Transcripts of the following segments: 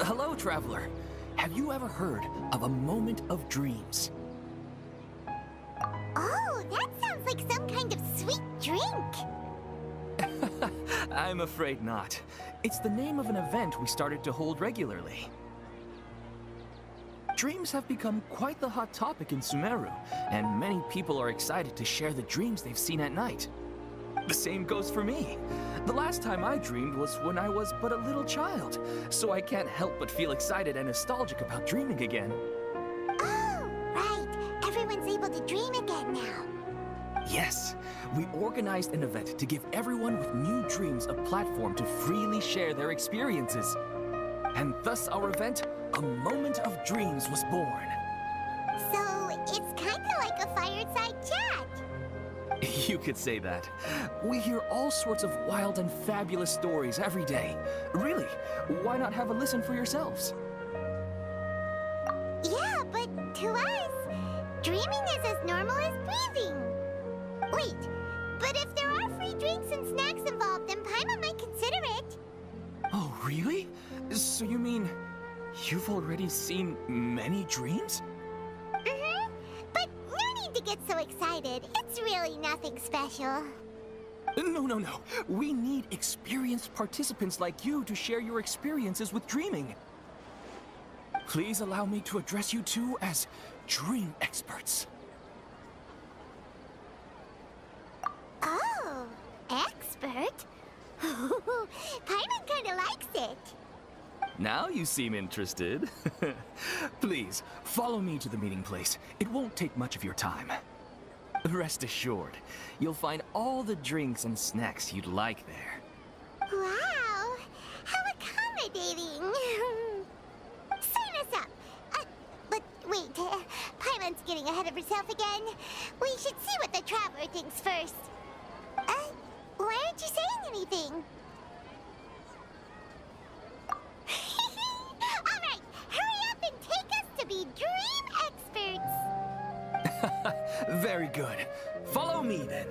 Hello, traveler. Have you ever heard of a moment of dreams? Oh, that sounds like some kind of sweet drink. I'm afraid not. It's the name of an event we started to hold regularly. Dreams have become quite the hot topic in Sumeru, and many people are excited to share the dreams they've seen at night. The same goes for me. The last time I dreamed was when I was but a little child, so I can't help but feel excited and nostalgic about dreaming again. Oh, right. Everyone's able to dream again now. Yes, we organized an event to give everyone with new dreams a platform to freely share their experiences. And thus our event, A Moment of Dreams, was born. So, it's kind of like a fireside chat. You could say that. We hear all sorts of wild and fabulous stories every day. Really, why not have a listen for yourselves? Yeah, but to us, dreaming is as normal as breathing. Wait, but if there are free drinks and snacks involved, then Paimon might consider it. Oh, really? So you mean you've already seen many dreams? Mm-hmm. But no need to get so excited. It's really nothing special. No. We need experienced participants like you to share your experiences with dreaming. Please allow me to address you two as dream experts. Oh, expert? Paimon kinda likes it. Now you seem interested. Please, follow me to the meeting place. It won't take much of your time. Rest assured, you'll find all the drinks and snacks you'd like there. Wow, how accommodating. Sign us up. But wait, Paimon's getting ahead of herself again. We should see what the traveler thinks first. Why aren't you saying anything? All right, hurry up and take us to be dream experts. Very good. Follow me then.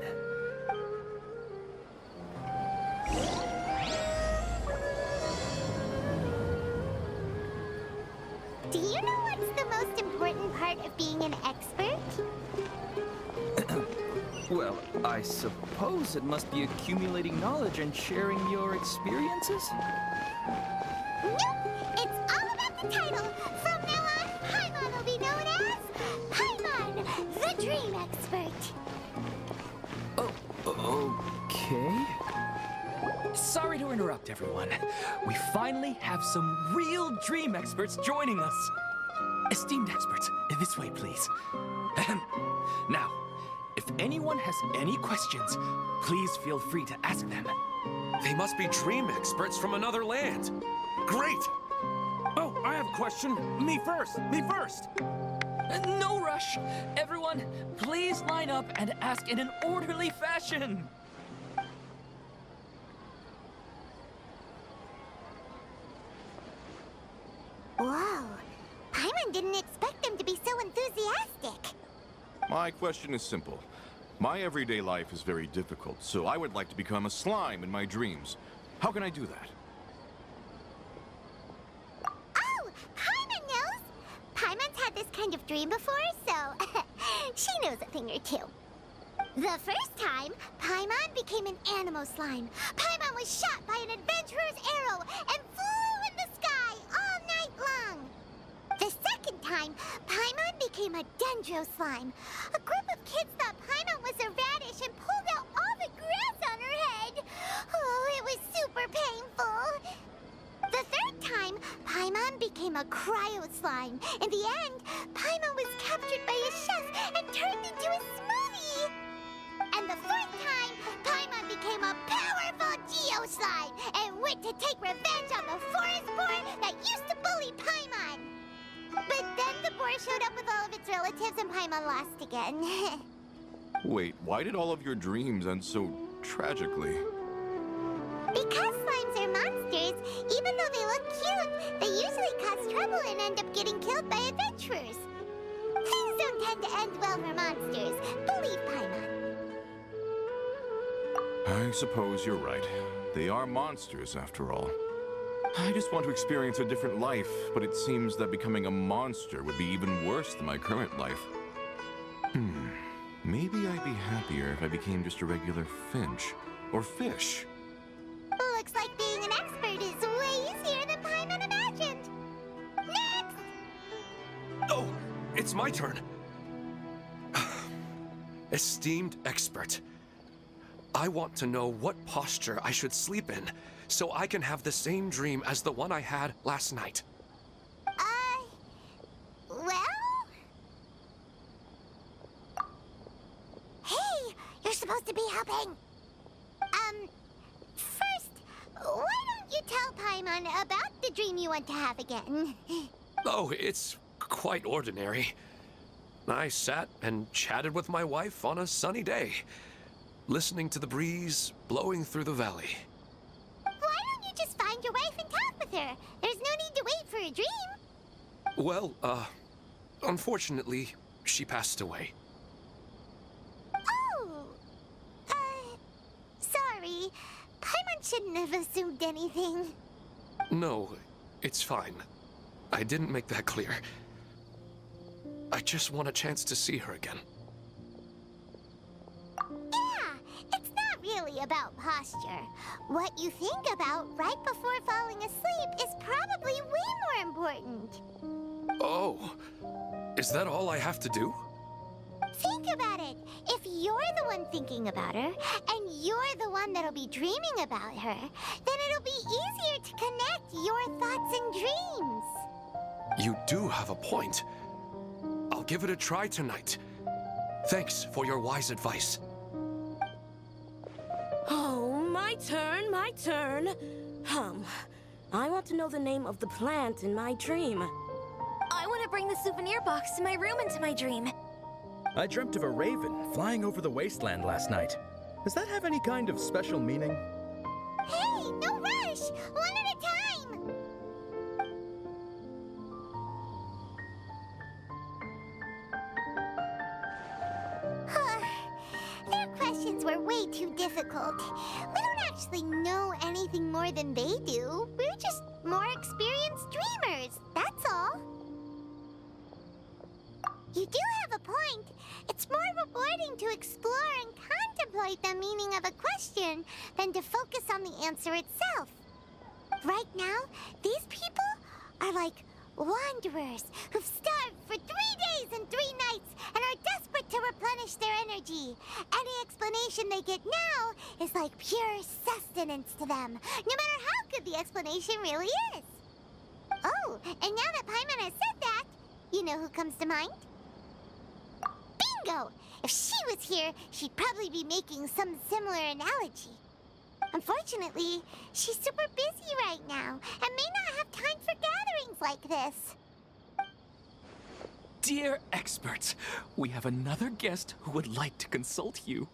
Do you know what's the most important part of being an expert? Well, I suppose it must be accumulating knowledge and sharing your experiences? Nope! It's all about the title. From now on, Paimon will be known as Paimon, the Dream Expert. Oh, okay. Sorry to interrupt, everyone. We finally have some real dream experts joining us. Esteemed experts, this way, please. Now, if anyone has any questions, please feel free to ask them. They must be dream experts from another land. Great! Oh, I have a question. Me first! No rush. Everyone, please line up and ask in an orderly fashion. Whoa, Paimon didn't expect them to be so enthusiastic. My question is simple. My everyday life is very difficult, so I would like to become a slime in my dreams. How can I do that? Oh, Paimon knows. Paimon's had this kind of dream before, so she knows a thing or two. The first time, Paimon became an animal slime. Paimon was shot by an adventurer's arrow and flew in the sky all night long. The second time, Paimon became a dendro slime. A group of kids thought Paimon was a radish and pulled out all the grass on her head. Oh, it was super painful. The third time, Paimon became a cryo slime. In the end, Paimon was captured by a chef and turned into a smoothie. And the fourth time, Paimon became a powerful geo slime and went to take revenge on the forest boar that used to bully Paimon. But then the boar showed up with all of its relatives and Paimon lost again. Wait, why did all of your dreams end so tragically? Because slimes are monsters, even though they look cute, they usually cause trouble and end up getting killed by adventurers. Things don't tend to end well for monsters. Believe Paimon. I suppose you're right. They are monsters, after all. I just want to experience a different life, but it seems that becoming a monster would be even worse than my current life. Maybe I'd be happier if I became just a regular finch. Or fish. Looks like being an expert is way easier than Paimon imagined. Next! Oh, it's my turn. Esteemed expert, I want to know what posture I should sleep in so I can have the same dream as the one I had last night. Well? Hey, you're supposed to be helping. First, why don't you tell Paimon about the dream you want to have again? Oh, it's quite ordinary. I sat and chatted with my wife on a sunny day, listening to the breeze blowing through the valley. Why don't you just find your wife and talk with her? There's no need to wait for a dream. Well, unfortunately, she passed away. Oh, sorry. Paimon shouldn't have assumed anything. No, it's fine. I didn't make that clear. I just want a chance to see her again. Yeah, it's not really about posture. What you think about right before falling asleep is probably way more important. Oh, is that all I have to do? Think about it. If you're the one thinking about her, and you're the one that'll be dreaming about her, then it'll be easier to connect your thoughts and dreams. You do have a point. I'll give it a try tonight. Thanks for your wise advice. Oh, my turn, my turn. I want to know the name of the plant in my dream. I want to bring the souvenir box to my room into my dream. I dreamt of a raven flying over the wasteland last night. Does that have any kind of special meaning? Hey, no rush! One at a time! Their questions were way too difficult. We don't actually know anything more than they do. We're just more experienced dreamers, that's all. You do have a point. It's more rewarding to explore and contemplate the meaning of a question than to focus on the answer itself. Right now, these people are like wanderers who've starved for 3 days and 3 nights and are desperate to replenish their energy. Any explanation they get now is like pure sustenance to them, no matter how good the explanation really is. Oh, and now that Paimon has said that, you know who comes to mind? Bingo! If she was here, she'd probably be making some similar analogy. Unfortunately, she's super busy right now and may not have time for gatherings like this. Dear experts, we have another guest who would like to consult you.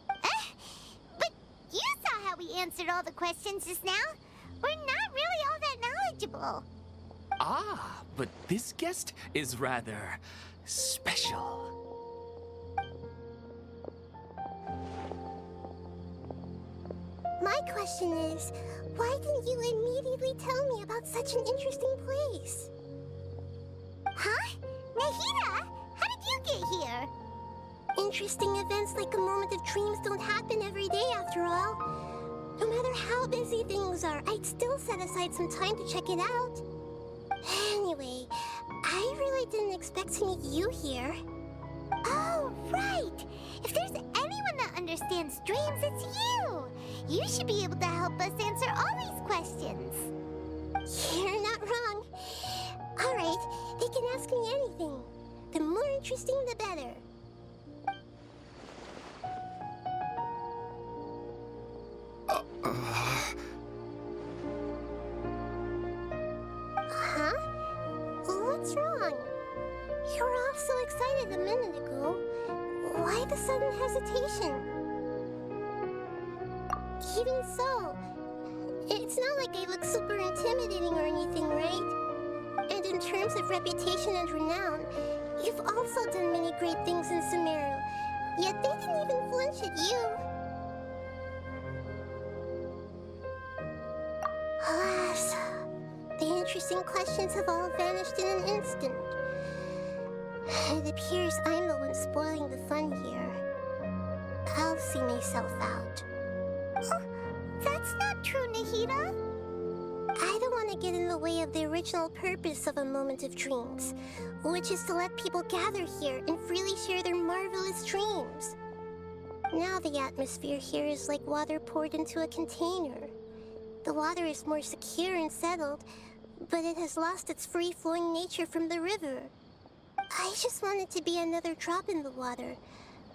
But you saw how we answered all the questions just now. We're not really all that knowledgeable. Ah, but this guest is rather special. My question is, why didn't you immediately tell me about such an interesting place? Huh? Nahida, how did you get here? Interesting events like a moment of dreams don't happen every day after all. No matter how busy things are, I'd still set aside some time to check it out. Anyway, I really didn't expect to meet you here. Oh, right! If there's anyone that understands dreams, it's you! You should be able to help us answer all these questions. You're not wrong. All right, they can ask me anything. The more interesting, the better. Huh? What's wrong? You were all so excited a minute ago. Why the sudden hesitation? Even so, it's not like I look super intimidating or anything, right? And in terms of reputation and renown, you've also done many great things in Sumeru, yet they didn't even flinch at you. Alas, interesting questions have all vanished in an instant. It appears I'm the one spoiling the fun here. I'll see myself out. Oh, that's not true, Nahida. I don't want to get in the way of the original purpose of a moment of dreams, which is to let people gather here and freely share their marvelous dreams. Now the atmosphere here is like water poured into a container. The water is more secure and settled, but it has lost its free-flowing nature from the river. I just want it to be another drop in the water,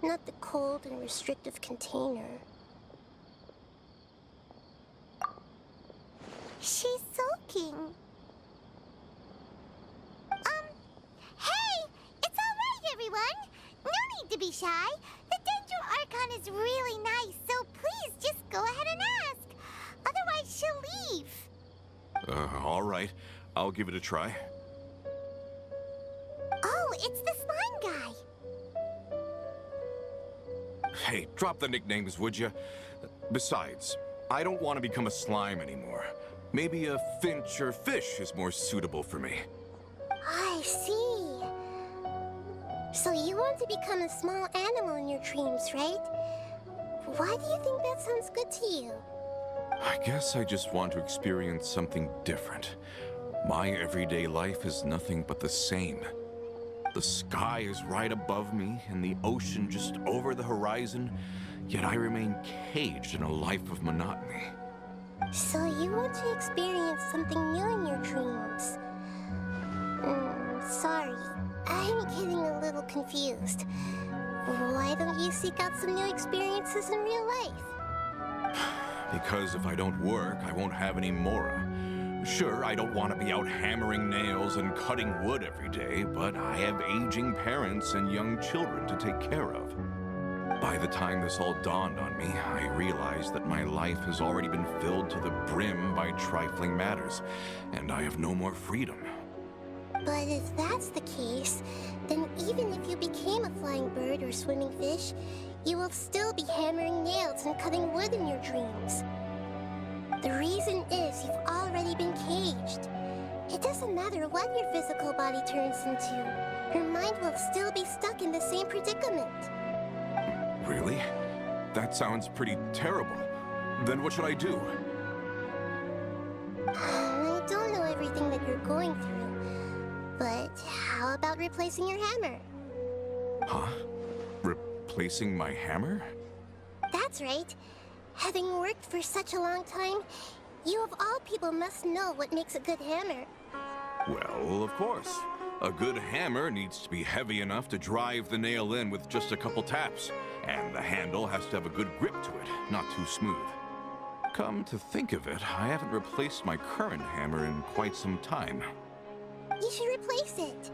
not the cold and restrictive container. She's sulking. Hey! It's all right, everyone! No need to be shy. The Dendro Archon is really nice, so please just go ahead and ask. Otherwise, she'll leave. All right. I'll give it a try. Oh, it's the slime guy. Hey, drop the nicknames, would you? Besides, I don't want to become a slime anymore. Maybe a finch or fish is more suitable for me. I see. So you want to become a small animal in your dreams, right? Why do you think that sounds good to you? I guess I just want to experience something different. My everyday life is nothing but the same. The sky is right above me and the ocean just over the horizon, yet I remain caged in a life of monotony. So you want to experience something new in your dreams? Sorry, I'm getting a little confused. Why don't you seek out some new experiences in real life? Because if I don't work, I won't have any Mora. Sure, I don't want to be out hammering nails and cutting wood every day, but I have aging parents and young children to take care of. By the time this all dawned on me, I realized that my life has already been filled to the brim by trifling matters, and I have no more freedom. But if that's the case, then even if you became a flying bird or swimming fish, you will still be hammering nails and cutting wood in your dreams. The reason is you've already been caged. It doesn't matter what your physical body turns into. Your mind will still be stuck in the same predicament. Really? That sounds pretty terrible. Then what should I do? I don't know everything that you're going through, but how about replacing your hammer? Huh? Replacing my hammer? That's right. Having worked for such a long time, you of all people must know what makes a good hammer. Well, of course. A good hammer needs to be heavy enough to drive the nail in with just a couple taps, and the handle has to have a good grip to it, not too smooth. Come to think of it, I haven't replaced my current hammer in quite some time. You should replace it.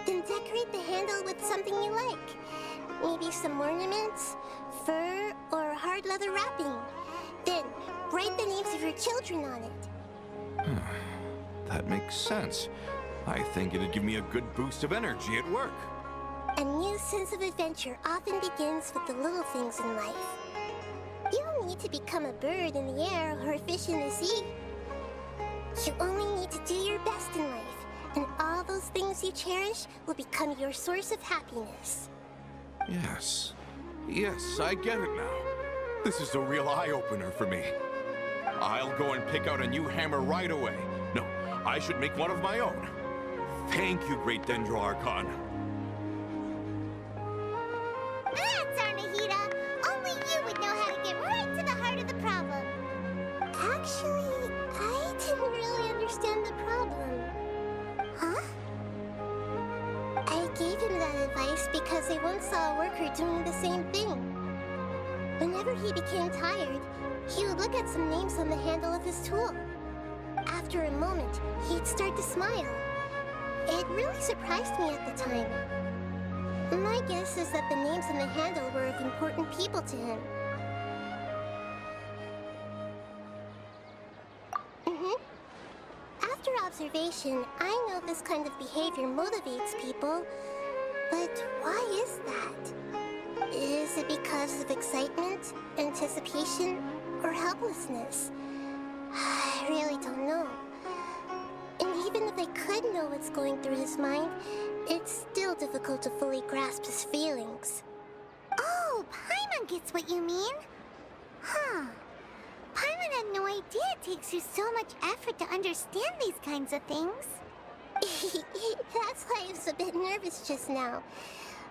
Then decorate the handle with something you like. Maybe some ornaments, fur, or hard leather wrapping. Then, write the names of your children on it. That makes sense. I think it'd give me a good boost of energy at work. A new sense of adventure often begins with the little things in life. You don't need to become a bird in the air or a fish in the sea. You only need to do your best in life, and all those things you cherish will become your source of happiness. Yes. Yes, I get it now. This is a real eye-opener for me. I'll go and pick out a new hammer right away. No, I should make one of my own. Thank you, Great Dendro Archon. That's our Nahida! Only you would know how to get right to the heart of the problem. Actually, I didn't really understand the problem. Huh? I gave him that advice because I once saw a worker doing the same thing. Whenever he became tired, he would look at some names on the handle of his tool. After a moment, he'd start to smile. It really surprised me at the time. My guess is that the names on the handle were of important people to him. After observation, I know this kind of behavior motivates people. But why is that? Is it because of excitement, anticipation, or helplessness? I really don't know. In the Even if I could know what's going through his mind, it's still difficult to fully grasp his feelings. Oh, Paimon gets what you mean. Huh. Paimon had no idea it takes you so much effort to understand these kinds of things. That's why I was a bit nervous just now.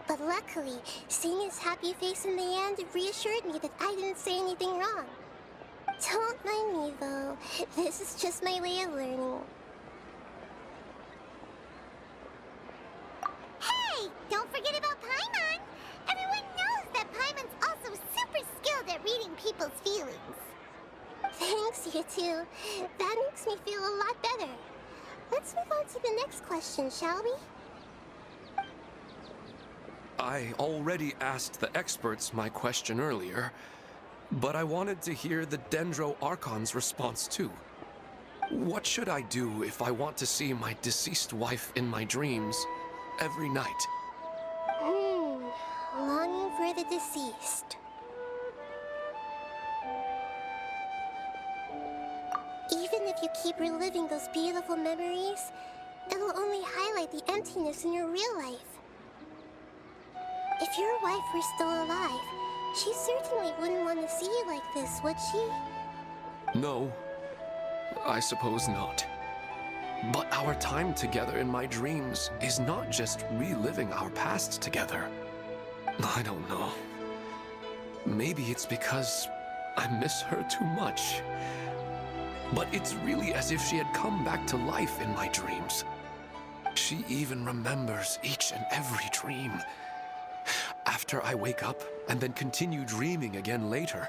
But luckily, seeing his happy face in the end reassured me that I didn't say anything wrong. Don't mind me, though. This is just my way of learning. Hey! Don't forget about Paimon! Everyone knows that Paimon's also super skilled at reading people's feelings. Thanks, you two. That makes me feel a lot better. Let's move on to the next question, shall we? I already asked the experts my question earlier, but I wanted to hear the Dendro Archon's response too. What should I do if I want to see my deceased wife in my dreams every night? Longing for the deceased. Even if you keep reliving those beautiful memories, it'll only highlight the emptiness in your real life. If your wife were still alive, she certainly wouldn't want to see you like this, would she? No, I suppose not. But our time together in my dreams is not just reliving our past together. I don't know. Maybe it's because I miss her too much. But it's really as if she had come back to life in my dreams. She even remembers each and every dream. After I wake up and then continue dreaming again later,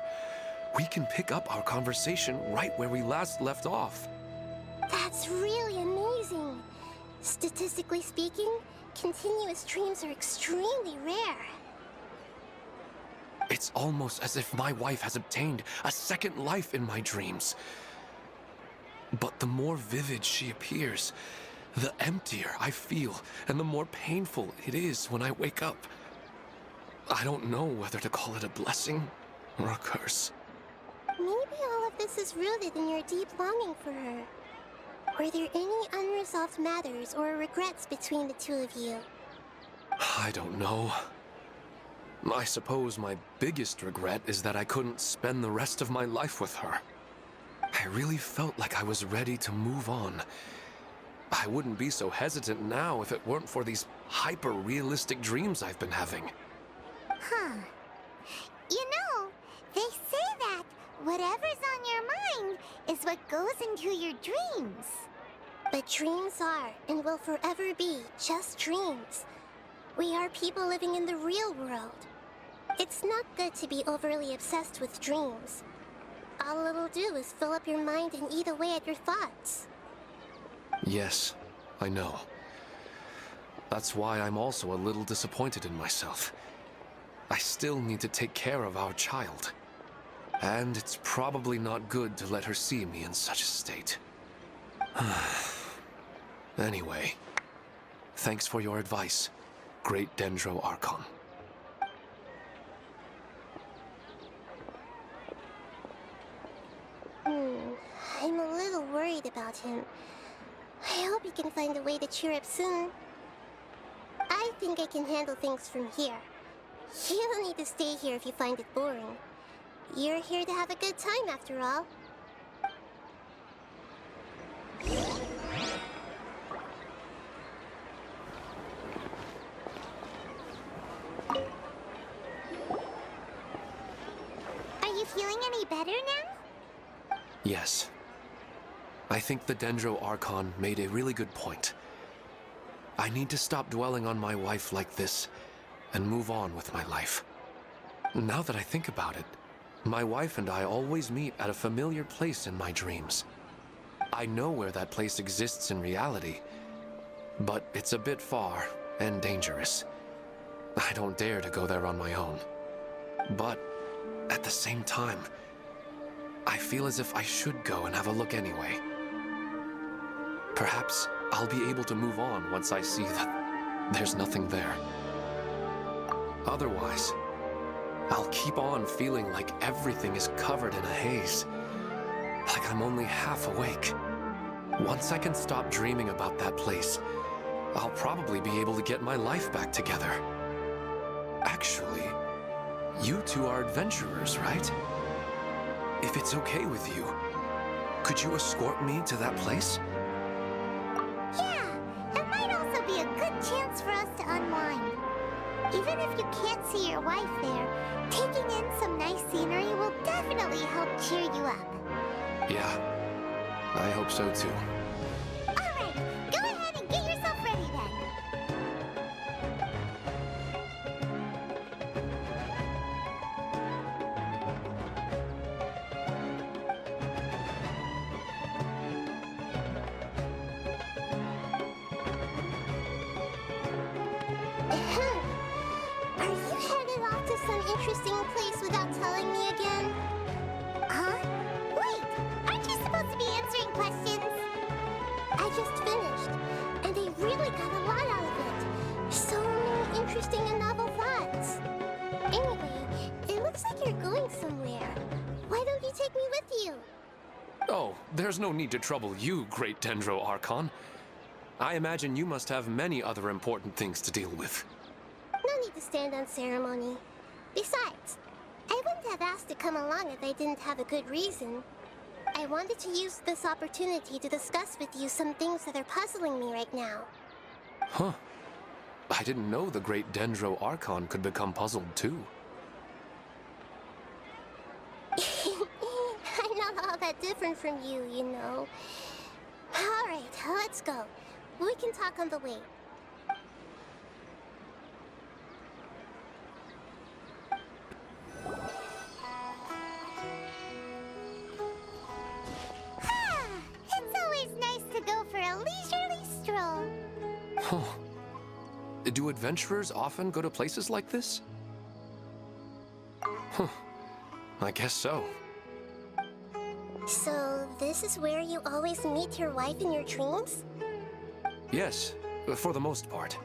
we can pick up our conversation right where we last left off. That's really amazing. Statistically speaking, continuous dreams are extremely rare. It's almost as if my wife has obtained a second life in my dreams. But the more vivid she appears, the emptier I feel, and the more painful it is when I wake up. I don't know whether to call it a blessing or a curse. Maybe all of this is rooted in your deep longing for her. Were there any unresolved matters or regrets between the two of you? I don't know. I suppose my biggest regret is that I couldn't spend the rest of my life with her. I really felt like I was ready to move on. I wouldn't be so hesitant now if it weren't for these hyper-realistic dreams I've been having. Huh. You know, they say that whatever's on your mind is what goes into your dreams. But dreams are, and will forever be, just dreams. We are people living in the real world. It's not good to be overly obsessed with dreams. All it'll do is fill up your mind and eat away at your thoughts. Yes, I know. That's why I'm also a little disappointed in myself. I still need to take care of our child. And it's probably not good to let her see me in such a state. Anyway, thanks for your advice, Great Dendro Archon. I'm a little worried about him. I hope he can find a way to cheer up soon. I think I can handle things from here. You don't need to stay here if you find it boring. You're here to have a good time, after all. Are you feeling any better now? Yes. I think the Dendro Archon made a really good point. I need to stop dwelling on my wife like this and move on with my life. Now that I think about it, my wife and I always meet at a familiar place in my dreams. I know where that place exists in reality, but it's a bit far and dangerous. I don't dare to go there on my own. But at the same time, I feel as if I should go and have a look anyway. Perhaps I'll be able to move on once I see that there's nothing there. Otherwise, I'll keep on feeling like everything is covered in a haze. Like I'm only half awake. Once I can stop dreaming about that place, I'll probably be able to get my life back together. Actually, you two are adventurers, right? If it's okay with you, could you escort me to that place? Yeah, it might also be a good chance for us to unwind. Even if you can't see your wife there, taking in some nice scenery will definitely help cheer you up. Yeah, I hope so too. Alright, go ahead and get yourself ready then. Are you headed off to some interesting place without telling me again? Huh? Wait, aren't you supposed to be answering questions? I just finished, and I really got a lot out of it. So many interesting and novel thoughts. Anyway, it looks like you're going somewhere. Why don't you take me with you? Oh, there's no need to trouble you, Great Dendro Archon. I imagine you must have many other important things to deal with. No need to stand on ceremony. Besides, I wouldn't have asked to come along if I didn't have a good reason. I wanted to use this opportunity to discuss with you some things that are puzzling me right now. Huh. I didn't know the Great Dendro Archon could become puzzled too. I'm not all that different from you, you know. Alright, let's go. We can talk on the way. It's always nice to go for a leisurely stroll. Huh. Do adventurers often go to places like this? Huh. I guess so. So, this is where you always meet your wife in your dreams? Yes, for the most part.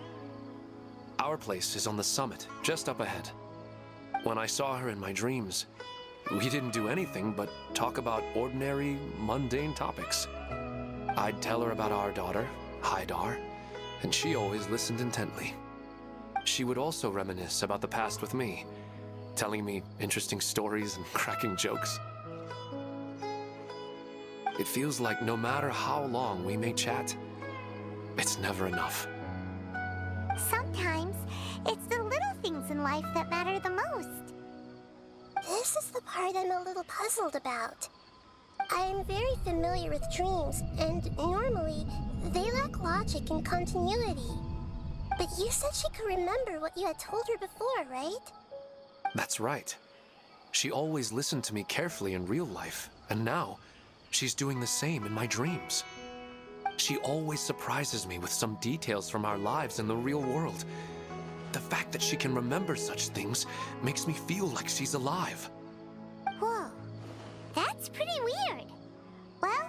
Our place is on the summit, just up ahead. When I saw her in my dreams, we didn't do anything but talk about ordinary, mundane topics. I'd tell her about our daughter, Haidar, and she always listened intently. She would also reminisce about the past with me, telling me interesting stories and cracking jokes. It feels like no matter how long we may chat, it's never enough. Sometimes, it's the little things in life that matter the most. This is the part I'm a little puzzled about. I am very familiar with dreams, and normally, they lack logic and continuity. But you said she could remember what you had told her before, right? That's right. She always listened to me carefully in real life, and now, she's doing the same in my dreams. She always surprises me with some details from our lives in the real world. The fact that she can remember such things makes me feel like she's alive. Whoa, that's pretty weird. Well,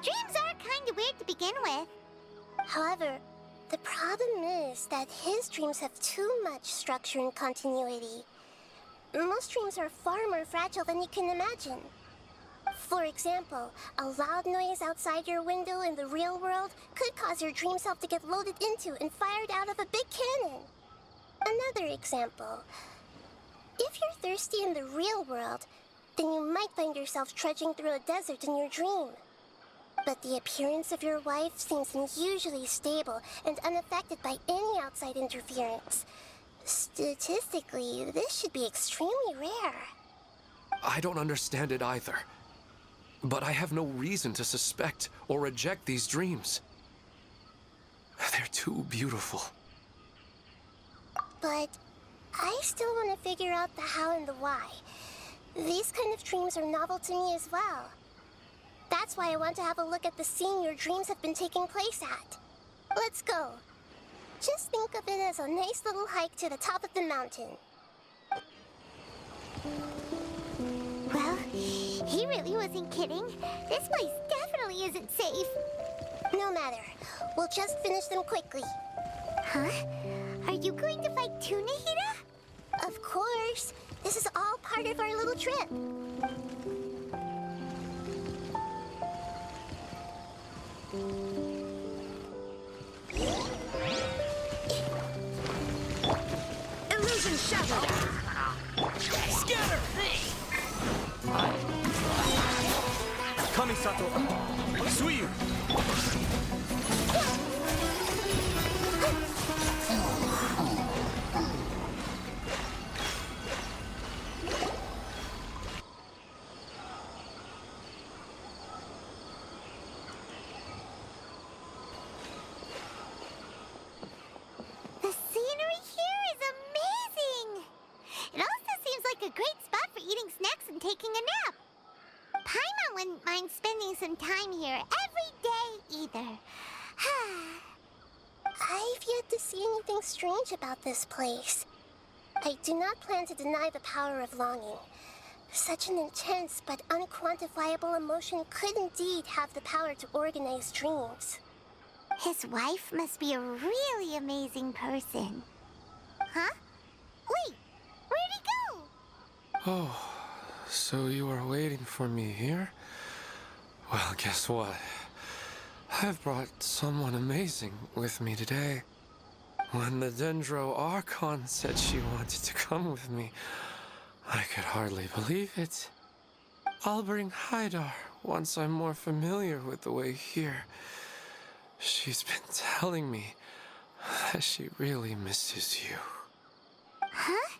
dreams are kind of weird to begin with. However, the problem is that his dreams have too much structure and continuity. Most dreams are far more fragile than you can imagine. For example, a loud noise outside your window in the real world could cause your dream self to get loaded into and fired out of a big cannon. Another example. If you're thirsty in the real world, then you might find yourself trudging through a desert in your dream. But the appearance of your wife seems unusually stable and unaffected by any outside interference. Statistically, this should be extremely rare. I don't understand it either. But I have no reason to suspect or reject these dreams. They're too beautiful. But I still want to figure out the how and the why. These kind of dreams are novel to me as well. That's why I want to have a look at the scene your dreams have been taking place at. Let's go. Just think of it as a nice little hike to the top of the mountain. Well, he really wasn't kidding. This place definitely isn't safe. No matter. We'll just finish them quickly. Huh? Are you going to fight too, Nahida? Of course. This is all part of our little trip. Illusion shattered! Scatter! Kamisato! Suiyu! The scenery here is amazing! It also seems like a great spot for eating snacks and taking a nap. Paimon wouldn't mind spending some time here every day either. I've yet to see anything strange about this place. I do not plan to deny the power of longing. Such an intense but unquantifiable emotion could indeed have the power to organize dreams. His wife must be a really amazing person. Huh? Wait, where'd he go? Oh, so you were waiting for me here? Well, guess what? I've brought someone amazing with me today. When the Dendro Archon said she wanted to come with me, I could hardly believe it. I'll bring Haidar once I'm more familiar with the way here. She's been telling me that she really misses you. Huh?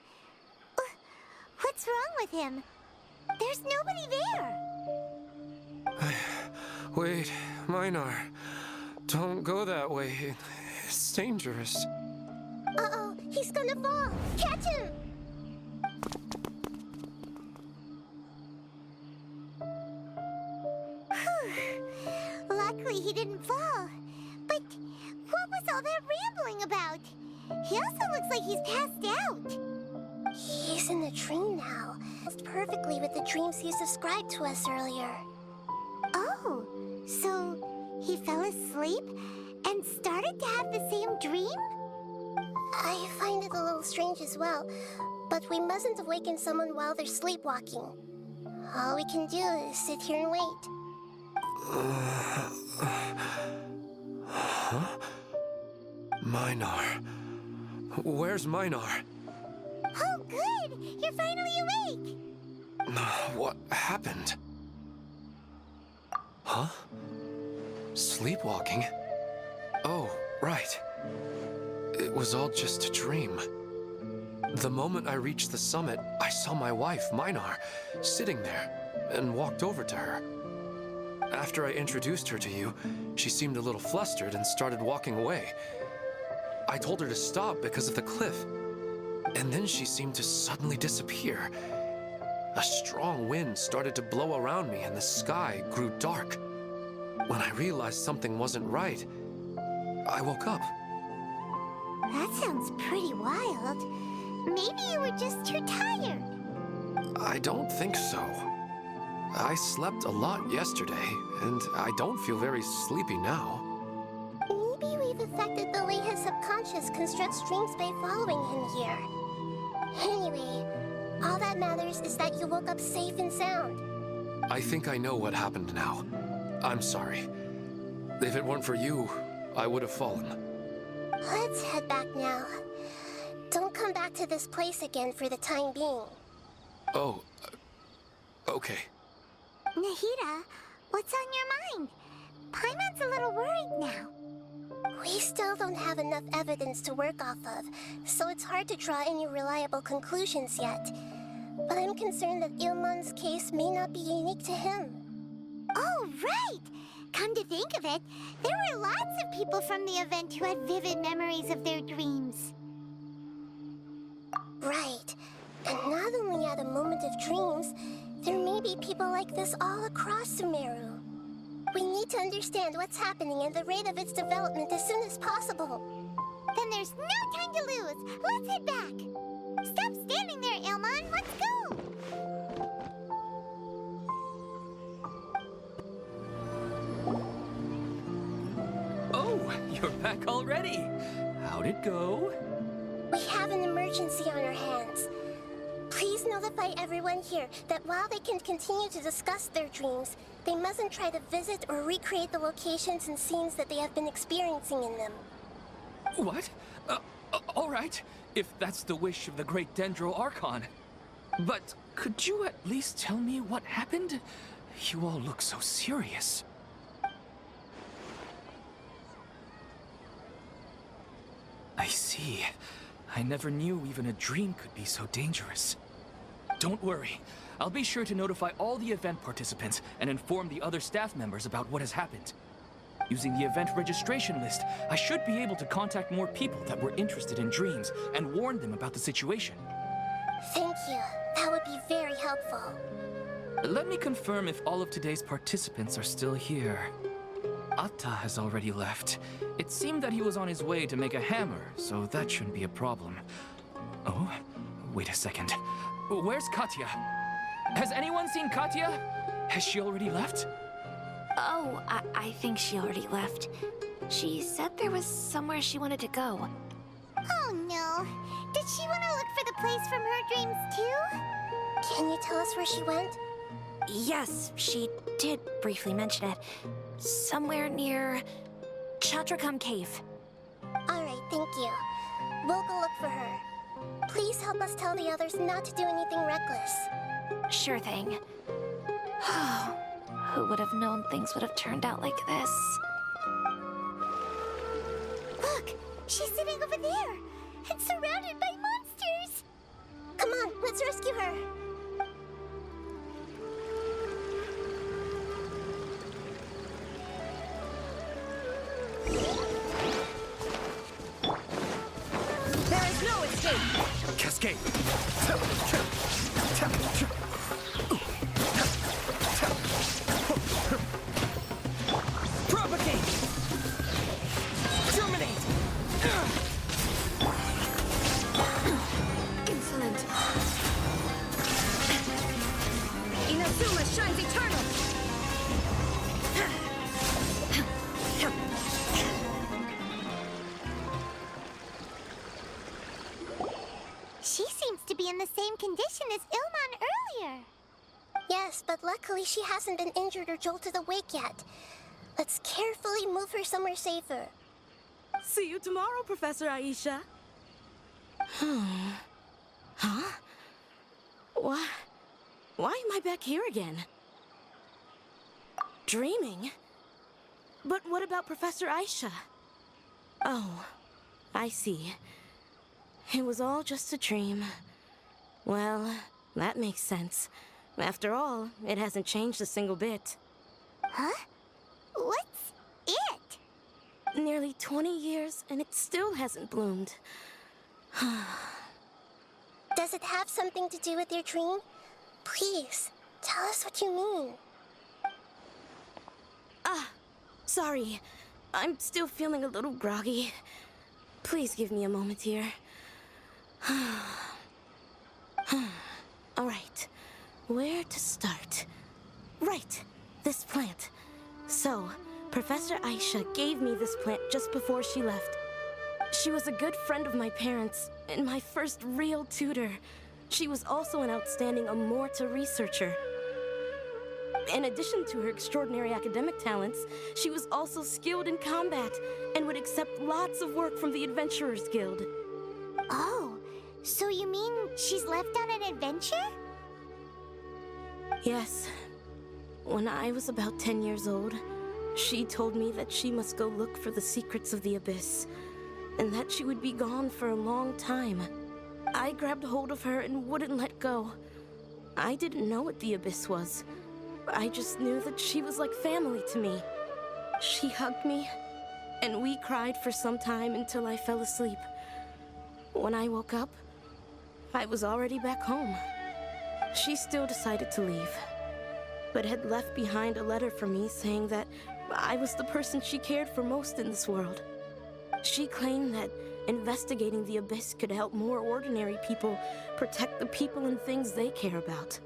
What's wrong with him? There's nobody there. Wait, Minar. Don't go that way. It's dangerous. Uh-oh, he's gonna fall! Catch him! Luckily he didn't fall. But what was all that rambling about? He also looks like he's passed out. He's in a dream now. Almost perfectly with the dreams he's described to us earlier. Oh, so he fell asleep and started to have the same dream? I find it a little strange as well, but we mustn't awaken someone while they're sleepwalking. All we can do is sit here and wait. Huh? Minar. Where's Minar? Oh, good! You're finally awake! What happened? Huh? Sleepwalking? Oh, right. It was all just a dream. The moment I reached the summit, I saw my wife, Minar, sitting there, and walked over to her. After I introduced her to you, she seemed a little flustered and started walking away. I told her to stop because of the cliff, and then she seemed to suddenly disappear. A strong wind started to blow around me and the sky grew dark. When I realized something wasn't right, I woke up. That sounds pretty wild. Maybe you were just too tired. I don't think so. I slept a lot yesterday, and I don't feel very sleepy now. Maybe we've affected the way his subconscious constructs dreams by following him here. Anyway, all that matters is that you woke up safe and sound. I think I know what happened now. I'm sorry. If it weren't for you, I would have fallen. Let's head back now. Don't come back to this place again for the time being. Oh, okay. Nahida, what's on your mind? Paimon's a little worried now. We still don't have enough evidence to work off of, so it's hard to draw any reliable conclusions yet. But I'm concerned that Ilmon's case may not be unique to him. Oh, right! Come to think of it, there were lots of people from the event who had vivid memories of their dreams. Right. And not only at a moment of dreams, there may be people like this all across Sumeru. We need to understand what's happening and the rate of its development as soon as possible. Then there's no time to lose. Let's head back. Stop standing there, Ilmon. Let's go. Oh, you're back already. How'd it go? We have an emergency on our hands. Please notify everyone here that while they can continue to discuss their dreams, They mustn't try to visit or recreate the locations and scenes that they have been experiencing in them. What? All right, if that's the wish of the great Dendro Archon. But could you at least tell me what happened? You all look so serious. I see. I never knew even a dream could be so dangerous. Don't worry. I'll be sure to notify all the event participants and inform the other staff members about what has happened. Using the event registration list, I should be able to contact more people that were interested in dreams and warn them about the situation. Thank you. That would be very helpful. Let me confirm if all of today's participants are still here. Atta has already left. It seemed that he was on his way to make a hammer, so that shouldn't be a problem. Oh, wait a second. Where's Katya? Has anyone seen Katya? Has she already left? Oh, I think she already left. She said there was somewhere she wanted to go. Oh no. Did she want to look for the place from her dreams too? Can you tell us where she went? Yes, she did briefly mention it. Somewhere near Chatrakam Cave. Alright, thank you. We'll go look for her. Please help us tell the others not to do anything reckless. Sure thing. Who would have known things would have turned out like this? Look, she's sitting over there and surrounded by monsters. Come on, let's rescue her. There is no escape! Cascade! Propagate! Terminate! Insolent! Inazuma shines eternal! She seems to be in the same condition as Ilman earlier. Yes, but luckily she hasn't been injured or jolted awake yet. Let's carefully move her somewhere safer. See you tomorrow, Professor Aisha. Huh? Why am I back here again? Dreaming? But what about Professor Aisha? Oh, I see. It was all just a dream. Well, that makes sense. After all, it hasn't changed a single bit. Huh? What's it? Nearly 20 years, and it still hasn't bloomed. Does it have something to do with your dream? Please, tell us what you mean. Sorry. I'm still feeling a little groggy. Please give me a moment here. All right. Where to start? Right. This plant. So, Professor Aisha gave me this plant just before she left. She was a good friend of my parents, and my first real tutor. She was also an outstanding Amorta researcher. In addition to her extraordinary academic talents, she was also skilled in combat and would accept lots of work from the Adventurers Guild. Oh, so you mean she's left on an adventure? Yes. When I was about 10 years old, she told me that she must go look for the secrets of the Abyss, and that she would be gone for a long time. I grabbed hold of her and wouldn't let go. I didn't know what the Abyss was. I just knew that she was like family to me. She hugged me, and we cried for some time until I fell asleep. When I woke up, I was already back home. She still decided to leave, but had left behind a letter for me saying that I was the person she cared for most in this world. She claimed that investigating the Abyss could help more ordinary people protect the people and things they care about.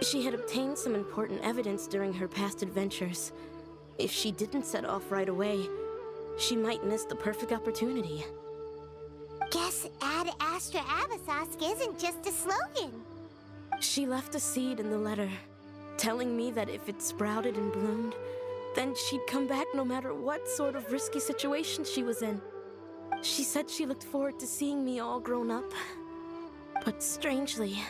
She had obtained some important evidence during her past adventures. If she didn't set off right away, she might miss the perfect opportunity. Guess Ad Astra Abasask isn't just a slogan. She left a seed in the letter. telling me that if it sprouted and bloomed, then she'd come back no matter what sort of risky situation she was in. She said she looked forward to seeing me all grown up. But strangely,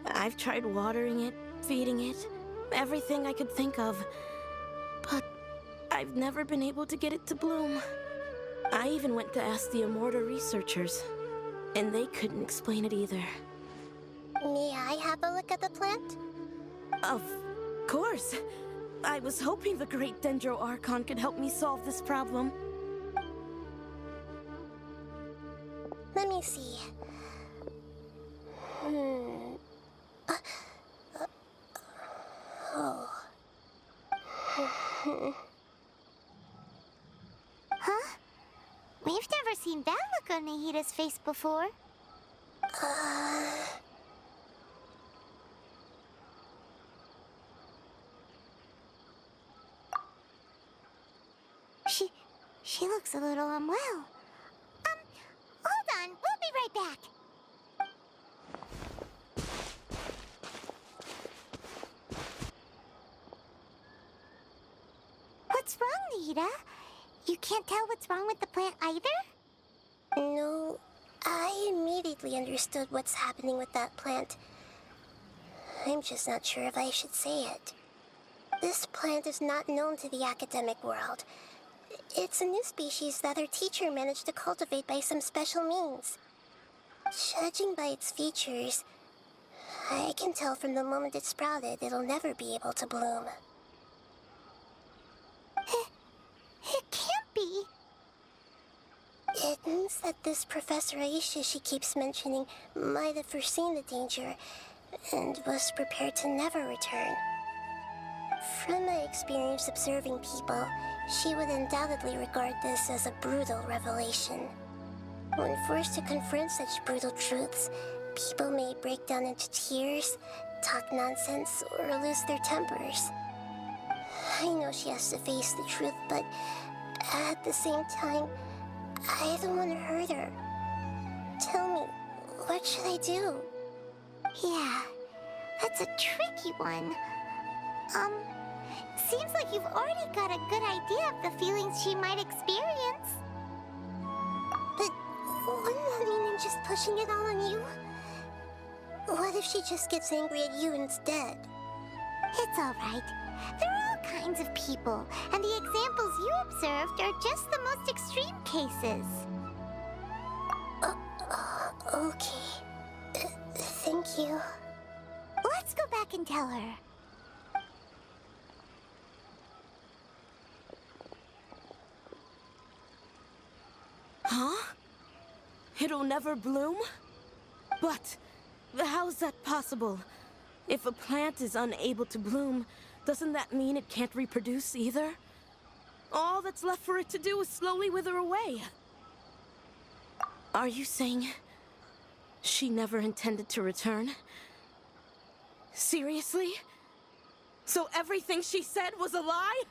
I've tried watering it, feeding it, everything I could think of. But I've never been able to get it to bloom. I even went to ask the Immorta researchers, and they couldn't explain it either. May I have a look at the plant? Of course. I was hoping the great Dendro Archon could help me solve this problem. Let me see. Huh? We've never seen that look on Nahida's face before. She looks a little unwell. Hold on, we'll be right back. What's wrong, Nahida? You can't tell what's wrong with the plant either? No, I immediately understood what's happening with that plant. I'm just not sure if I should say it. This plant is not known to the academic world. It's a new species that our teacher managed to cultivate by some special means. Judging by its features, I can tell from the moment it sprouted it'll never be able to bloom. It can't be. It means that this Professor Aisha she keeps mentioning might have foreseen the danger and was prepared to never return. From my experience observing people, she would undoubtedly regard this as a brutal revelation. When forced to confront such brutal truths, people may break down into tears, talk nonsense, or lose their tempers. I know she has to face the truth, but at the same time, I don't want to hurt her. Tell me, what should I do? Yeah, that's a tricky one. Seems like you've already got a good idea of the feelings she might experience. But wouldn't that mean I'm just pushing it all on you? What if she just gets angry at you instead? It's all right. There are all kinds of people, and the examples you observed are just the most extreme cases. Okay. Thank you. Let's go back and tell her. Huh? It'll never bloom? But how's that possible? If a plant is unable to bloom, doesn't that mean it can't reproduce either? All that's left for it to do is slowly wither away. Are you saying she never intended to return? Seriously? So everything she said was a lie?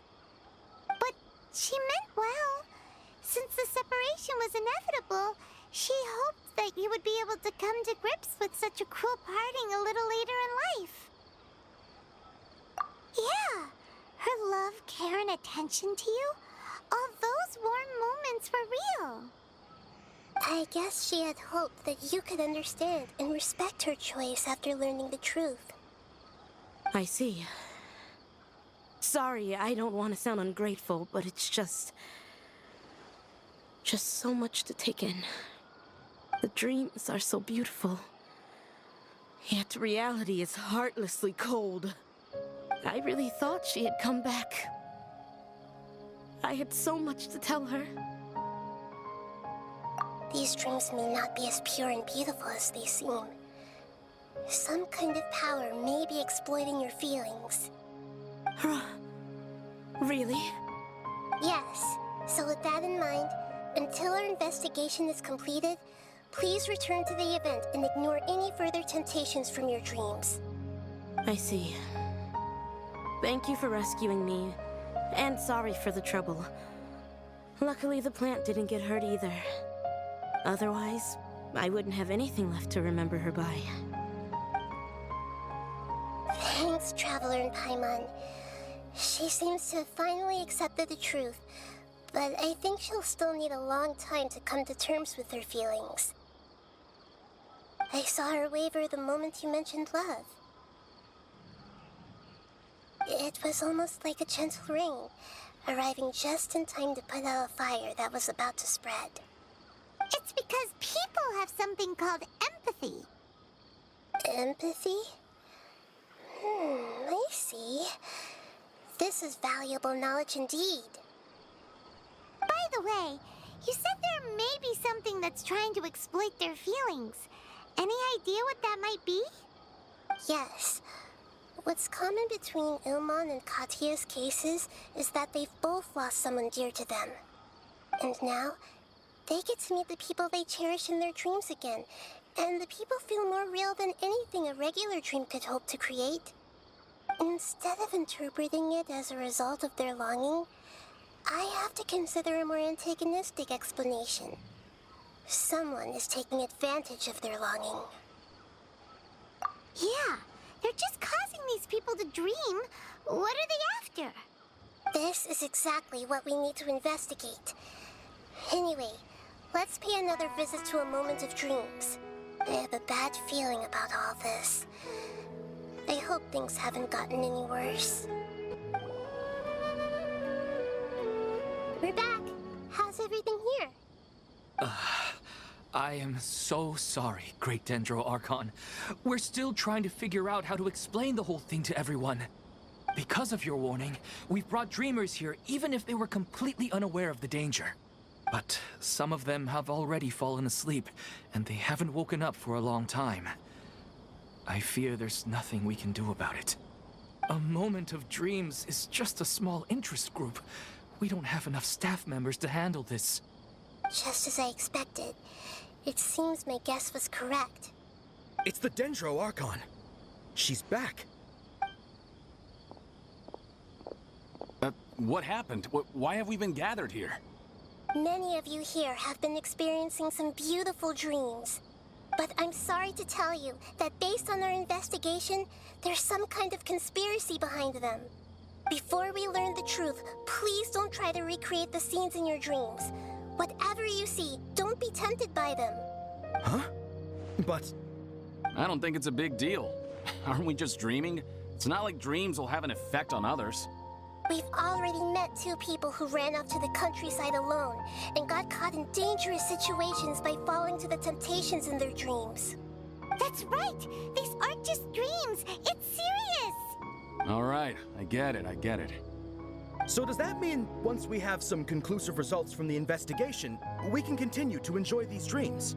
But she meant well. Since the separation was inevitable, she hoped that you would be able to come to grips with such a cruel parting a little later in life. Yeah, her love, care, and attention to you, all those warm moments were real. I guess she had hoped that you could understand and respect her choice after learning the truth. I see. Sorry, I don't want to sound ungrateful, but it's just so much to take in. The dreams are so beautiful, yet reality is heartlessly cold. I really thought she had come back. I had so much to tell her. These dreams may not be as pure and beautiful as they seem. Some kind of power may be exploiting your feelings. Really? Yes. So with that in mind, until our investigation is completed, please return to the event and ignore any further temptations from your dreams. I see. Thank you for rescuing me, and sorry for the trouble. Luckily, the plant didn't get hurt either. Otherwise, I wouldn't have anything left to remember her by. Thanks Thanks, Traveler in Paimon. She seems to have finally accepted the truth, but I think she'll still need a long time to come to terms with her feelings. I saw her waver the moment you mentioned love. It was almost like a gentle rain, arriving just in time to put out a fire that was about to spread. It's because people have something called empathy. Empathy? I see. This is valuable knowledge indeed. By the way, you said there may be something that's trying to exploit their feelings. Any idea what that might be? Yes. What's common between Ilmon and Katia's cases is that they've both lost someone dear to them. And now, they get to meet the people they cherish in their dreams again, and the people feel more real than anything a regular dream could hope to create. Instead of interpreting it as a result of their longing, I have to consider a more antagonistic explanation. Someone is taking advantage of their longing. Yeah, they're just causing these people to dream. What are they after? This is exactly what we need to investigate. Anyway, let's pay another visit to a moment of dreams. I have a bad feeling about all this. I hope things haven't gotten any worse. We're back. How's everything here? I am so sorry, Great Dendro Archon. We're still trying to figure out how to explain the whole thing to everyone. Because of your warning, we've brought dreamers here even if they were completely unaware of the danger. But some of them have already fallen asleep, and they haven't woken up for a long time. I fear there's nothing we can do about it. A moment of dreams is just a small interest group. We don't have enough staff members to handle this. Just as I expected. It seems my guess was correct. It's the Dendro Archon. She's back. What happened? Why have we been gathered here? Many of you here have been experiencing some beautiful dreams. But I'm sorry to tell you that based on our investigation, there's some kind of conspiracy behind them. Before we learn the truth, please don't try to recreate the scenes in your dreams. Whatever you see, don't be tempted by them. Huh? But... I don't think it's a big deal. Aren't we just dreaming? It's not like dreams will have an effect on others. We've already met 2 people who ran off to the countryside alone and got caught in dangerous situations by falling to the temptations in their dreams. That's right! These aren't just dreams! It's serious! All right, I get it. so does that mean once we have some conclusive results from the investigation, we can continue to enjoy these dreams?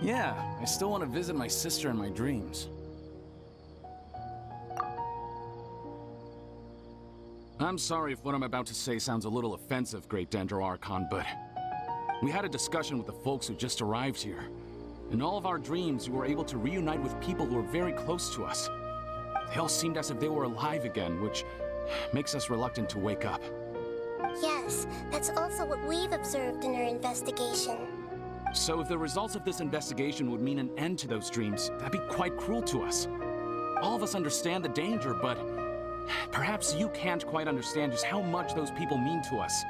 Yeah, I still want to visit my sister in my dreams. I'm sorry if what I'm about to say sounds a little offensive, Great Dendro Archon, but we had a discussion with the folks who just arrived here. In all of our dreams, we were able to reunite with people who were very close to us. They all seemed as if they were alive again, which makes us reluctant to wake up. Yes, that's also what we've observed in our investigation. So if the results of this investigation would mean an end to those dreams, that'd be quite cruel to us. All of us understand the danger, but perhaps you can't quite understand just how much those people mean to us.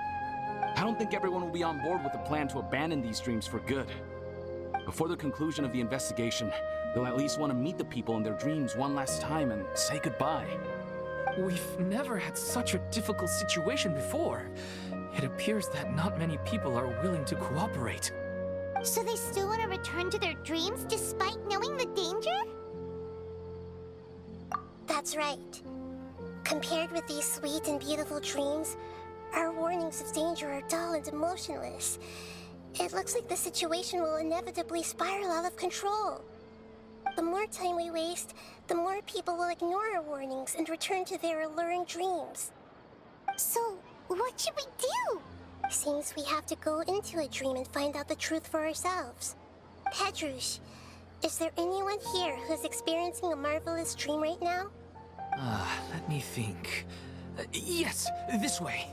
I don't think everyone will be on board with the plan to abandon these dreams for good. Before the conclusion of the investigation, they'll at least want to meet the people in their dreams one last time and say goodbye. We've never had such a difficult situation before. It appears that not many people are willing to cooperate. So they still want to return to their dreams despite knowing the danger? That's right. Compared with these sweet and beautiful dreams, our warnings of danger are dull and emotionless. It looks like the situation will inevitably spiral out of control. The more time we waste, the more people will ignore our warnings and return to their alluring dreams. So, what should we do? Seems we have to go into a dream and find out the truth for ourselves. Pedrush, is there anyone here who's experiencing a marvelous dream right now? Let me think. Yes, this way.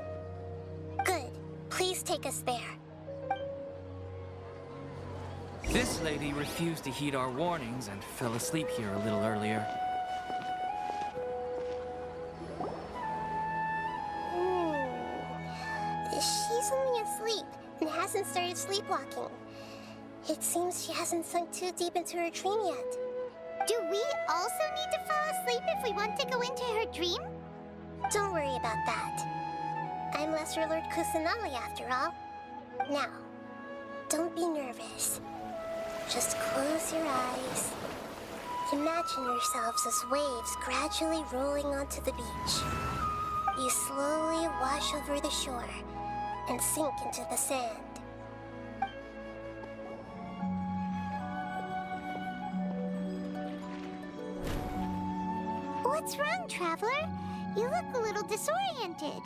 Good. Please take us there. This lady refused to heed our warnings and fell asleep here a little earlier. thinking. It seems she hasn't sunk too deep into her dream yet. Do we also need to fall asleep if we want to go into her dream? Don't worry about that. I'm Lesser Lord Kusanali after all. Now, don't be nervous. Just close your eyes. Imagine yourselves as waves gradually rolling onto the beach. You slowly wash over the shore and sink into the sand. What's wrong, Traveler? You look a little disoriented.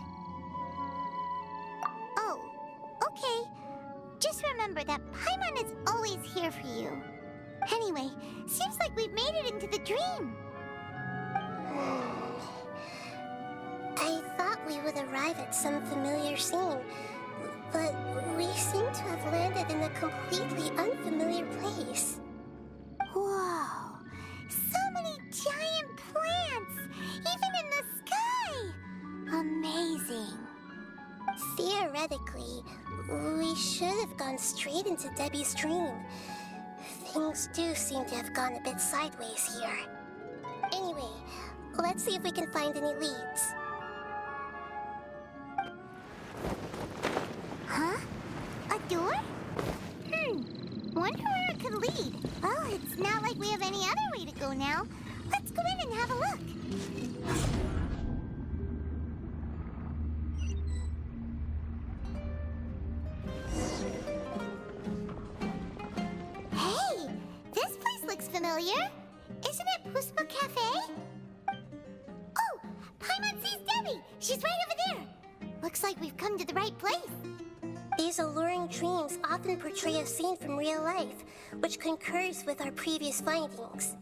Oh, okay. Just remember that Paimon is always here for you. Anyway, seems like we've made it into the dream. I thought we would arrive at some familiar scene, but we seem to have landed in a completely unfamiliar place. Whoa! So many giant plants! Even in the sky! Amazing. Theoretically, we should have gone straight into Debbie's dream. Things do seem to have gone a bit sideways here. Anyway, let's see if we can find any leads. Huh? A door? Wonder where it could lead. Well, it's not like we have any other way to go now. Let's go in and have a look. Hey, this place looks familiar. Isn't it Puspa Cafe? Oh, Paimon sees Debbie. She's right over there. Looks like we've come to the right place. These alluring dreams often portray a scene from real life, which concurs with our previous findings.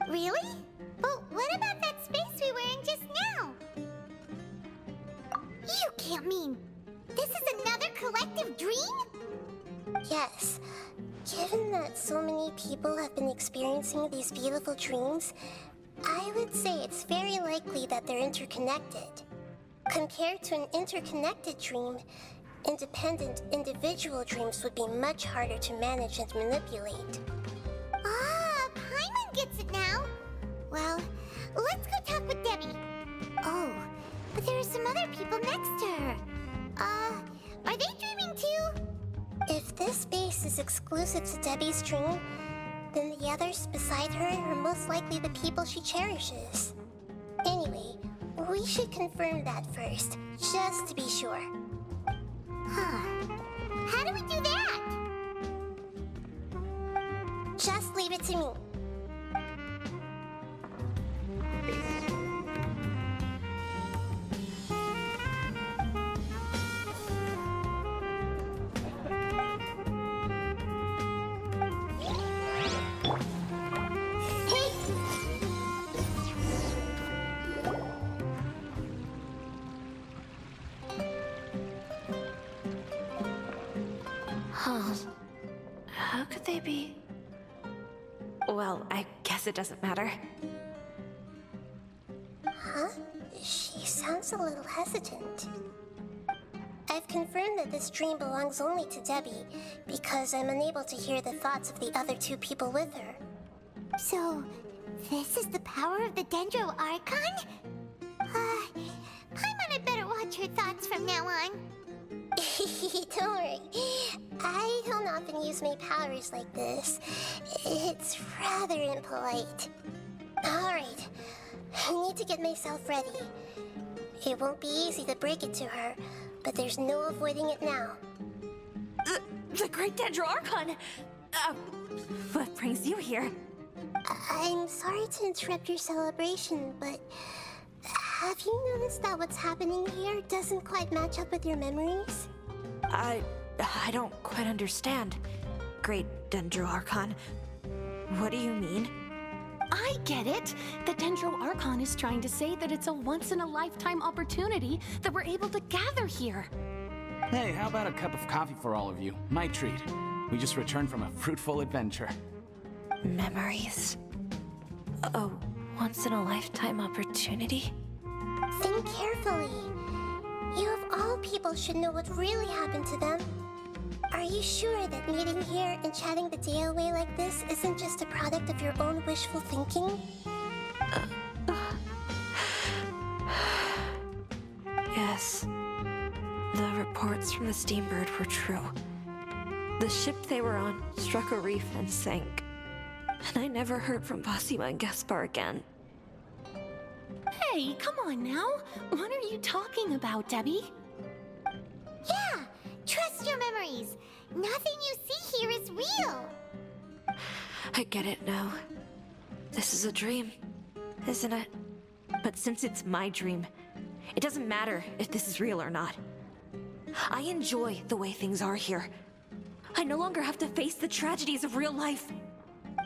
Really? But what about that space we were in just now? You can't mean this is another collective dream? Yes. Given that so many people have been experiencing these beautiful dreams, I would say it's very likely that they're interconnected. Compared to an interconnected dream, independent individual dreams would be much harder to manage and manipulate. Ah, Paimon gets it now. Well, let's go talk with Debbie. Oh, but there are some other people next to her. Are they dreaming too? If this space is exclusive to Debbie's dream, then the others beside her are most likely the people she cherishes. Anyway, we should confirm that first, just to be sure. Huh. How do we do that? Just leave it to me. How could they be? Well, I guess it doesn't matter. Huh? She sounds a little hesitant. I've confirmed that this dream belongs only to Debbie, because I'm unable to hear the thoughts of the other two people with her. So, this is the power of the Dendro Archon? Paimon had better watch her thoughts from now on. Don't worry. I don't often use my powers like this. It's rather impolite. Alright, I need to get myself ready. It won't be easy to break it to her, but there's no avoiding it now. The Great Dendro Archon! What brings you here? I'm sorry to interrupt your celebration, but have you noticed that what's happening here doesn't quite match up with your memories? I don't quite understand. Great Dendro Archon. What do you mean? I get it! The Dendro Archon is trying to say that it's a once-in-a-lifetime opportunity that we're able to gather here. Hey, how about a cup of coffee for all of you? My treat. We just returned from a fruitful adventure. Memories. A once-in-a-lifetime opportunity? Think carefully. You of all people should know what really happened to them. Are you sure that meeting here and chatting the day away like this isn't just a product of your own wishful thinking? Yes. The reports from the Steambird were true. The ship they were on struck a reef and sank. And I never heard from Basima and Gaspar again. Hey, come on now. What are you talking about, Debbie? Yeah, trust your memories. Nothing you see here is real. I get it now. This is a dream, isn't it? But since it's my dream, it doesn't matter if this is real or not. I enjoy the way things are here. I no longer have to face the tragedies of real life.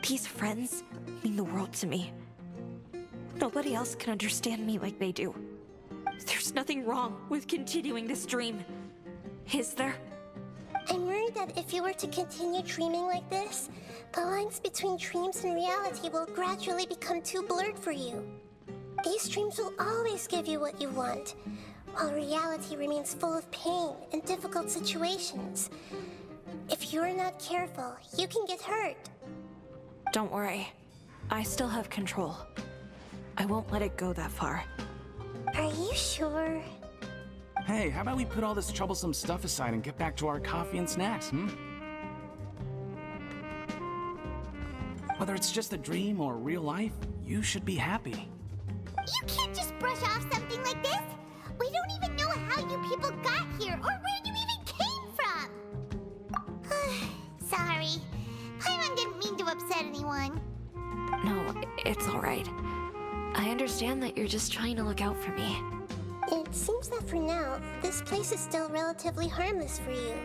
These friends mean the world to me. Nobody else can understand me like they do. There's nothing wrong with continuing this dream. Is there? I'm worried that if you were to continue dreaming like this, the lines between dreams and reality will gradually become too blurred for you. These dreams will always give you what you want, while reality remains full of pain and difficult situations. If you're not careful, you can get hurt. Don't worry. I still have control. I won't let it go that far. Are you sure? Hey, how about we put all this troublesome stuff aside and get back to our coffee and snacks, Whether it's just a dream or real life, you should be happy. You can't just brush off something like this. We don't even know how you people got here or where you even came from. Sorry. Paimon didn't mean to upset anyone. No, it's all right. I understand that you're just trying to look out for me. It seems that for now, this place is still relatively harmless for you.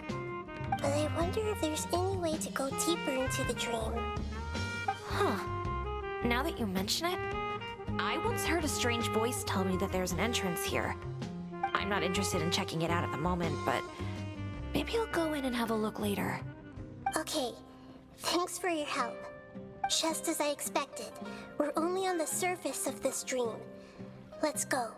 But I wonder if there's any way to go deeper into the dream. Huh. Now that you mention it, I once heard a strange voice tell me that there's an entrance here. I'm not interested in checking it out at the moment, but maybe I'll go in and have a look later. Okay, thanks for your help. Just as I expected, we're only on the surface of this dream. Let's go.